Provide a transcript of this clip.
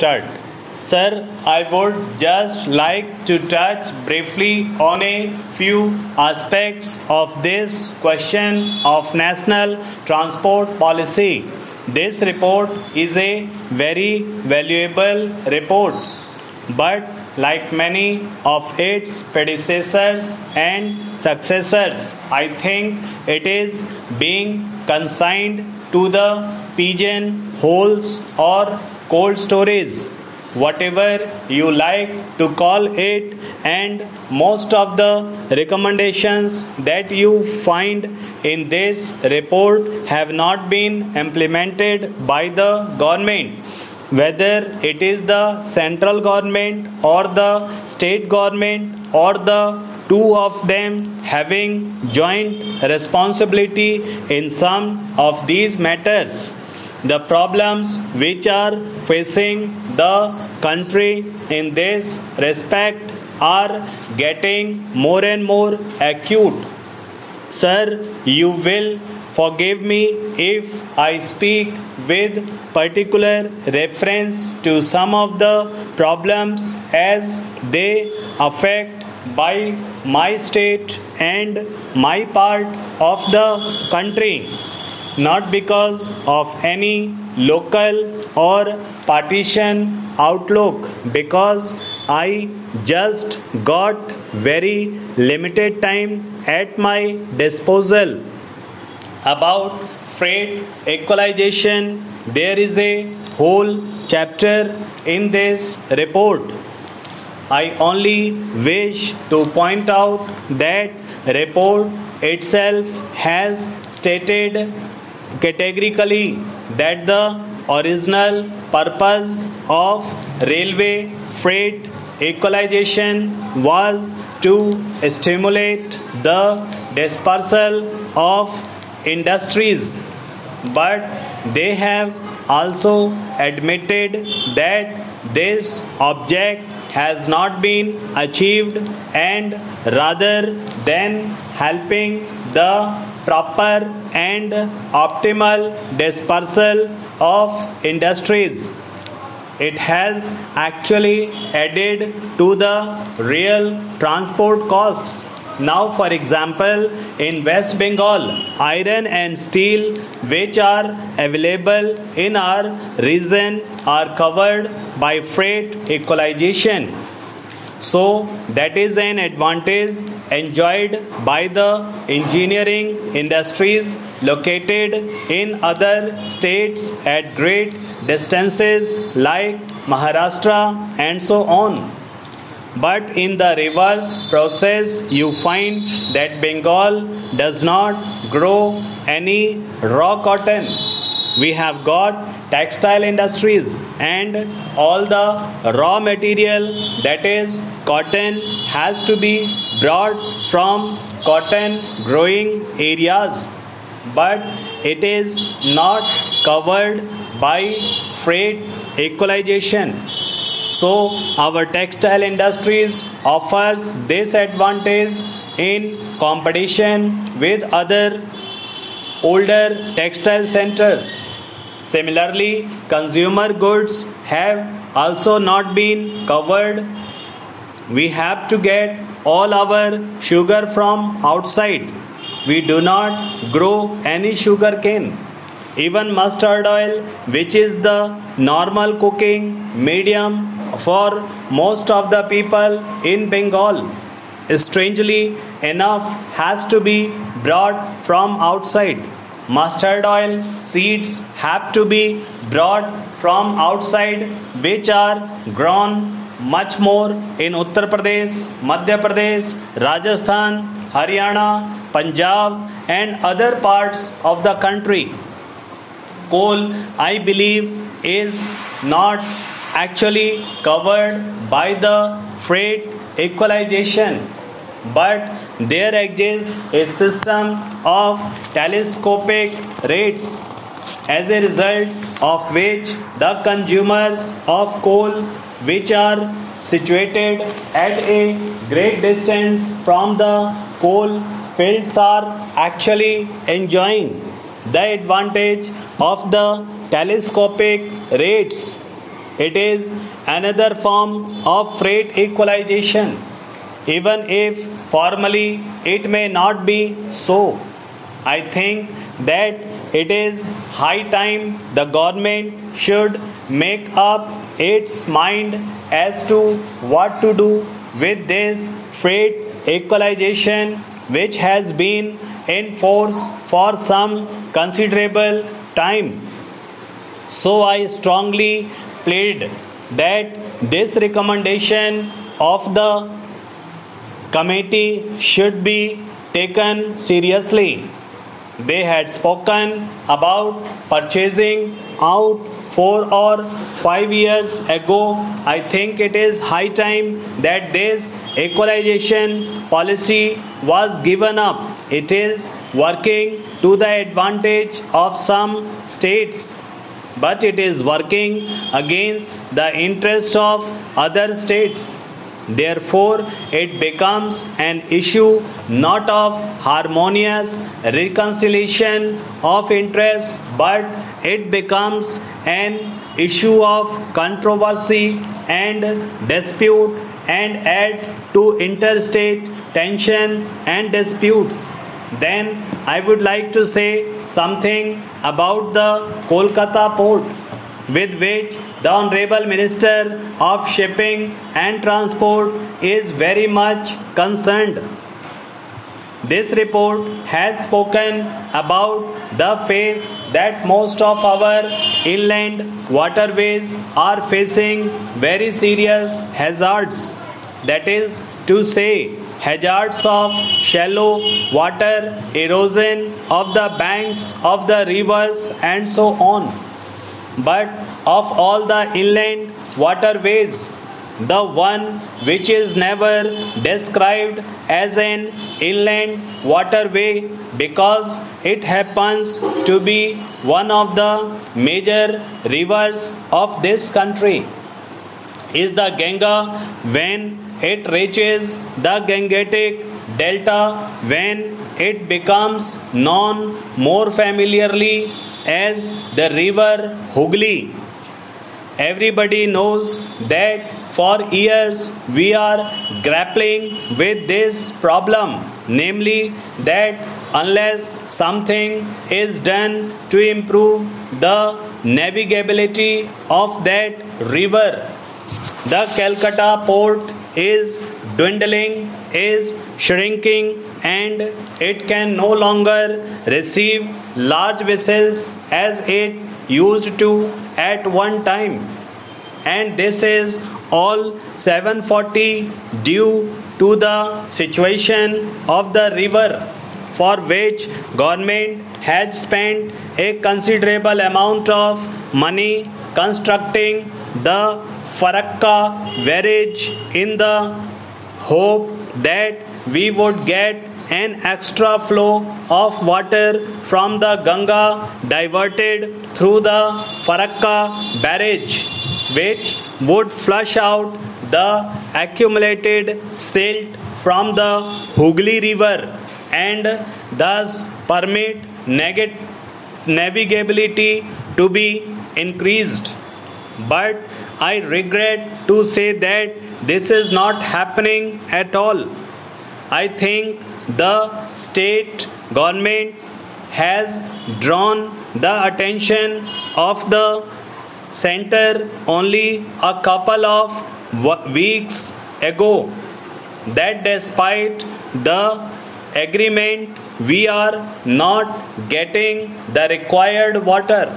start. Sir, I would just like to touch briefly on a few aspects of this question of national transport policy. This report is a very valuable report, but like many of its predecessors and successors, I think it is being consigned to the pigeon holes or cold storage, whatever you like to call it, and most of the recommendations that you find in this report have not been implemented by the government, whether it is the central government or the state government or the two of them having joint responsibility in some of these matters. The problems which are facing the country in this respect are getting more and more acute. Sir, you will forgive me if I speak with particular reference to some of the problems as they affect by my state and my part of the country, not because of any local or partition outlook, because I just got very limited time at my disposal. About freight equalization, there is a whole chapter in this report. I only wish to point out that report itself has stated categorically that the original purpose of railway freight equalization was to stimulate the dispersal of industries, but they have also admitted that this object has not been achieved, and rather than helping the proper and optimal dispersal of industries, it has actually added to the real transport costs. Now, for example, in West Bengal, iron and steel which are available in our region are covered by freight equalization. So, that is an advantage enjoyed by the engineering industries located in other states at great distances like Maharashtra and so on. But in the reverse process, you find that Bengal does not grow any raw cotton. We have got textile industries, and all the raw material, that is cotton, has to be brought from cotton growing areas, but it is not covered by freight equalization. So our textile industries offers this advantage in competition with other older textile centers. Similarly, consumer goods have also not been covered. We have to get all our sugar from outside. We do not grow any sugar cane. Even mustard oil, which is the normal cooking medium for most of the people in Bengal, strangely enough, has to be brought from outside. Mustard oil seeds have to be brought from outside, which are grown much more in Uttar Pradesh, Madhya Pradesh, Rajasthan, Haryana, Punjab, and other parts of the country. Coal, I believe, is not actually covered by the freight equalization, but there exists a system of telescopic rates, as a result of which the consumers of coal, which are situated at a great distance from the coal fields, are actually enjoying the advantage of the telescopic rates. it is another form of freight equalization, even if formally it may not be so. I think that it is high time the government should make up its mind as to what to do with this freight equalization, which has been in force for some considerable time. So I strongly plead that this recommendation of the committee should be taken seriously. They had spoken about purchasing out 4 or 5 years ago. I think it is high time that this equalization policy was given up. It is working to the advantage of some states, but it is working against the interest of other states. Therefore, it becomes an issue not of harmonious reconciliation of interests, but it becomes an issue of controversy and dispute and adds to interstate tension and disputes. Then I would like to say something about the Kolkata port, with which the Honorable Minister of Shipping and Transport is very much concerned. This report has spoken about the phase that most of our inland waterways are facing very serious hazards. That is to say, hazards of shallow water erosion of the banks of the rivers and so on. But of all the inland waterways, the one which is never described as an inland waterway because it happens to be one of the major rivers of this country is the Ganga when it reaches the Gangetic Delta, when it becomes known more familiarly as the river Hooghly. Everybody knows that for years we are grappling with this problem, namely that unless something is done to improve the navigability of that river, the Calcutta port is dwindling, is shrinking, and it can no longer receive large vessels as it used to at one time. And this is all 740 due to the situation of the river, for which government has spent a considerable amount of money constructing the Farakka barrage in the hope that we would get an extra flow of water from the Ganga diverted through the Farakka barrage, which would flush out the accumulated silt from the Hooghly river and thus permit navigability to be increased. But I regret to say that this is not happening at all. I think the state government has drawn the attention of the center only a couple of weeks ago that despite the agreement we are not getting the required water.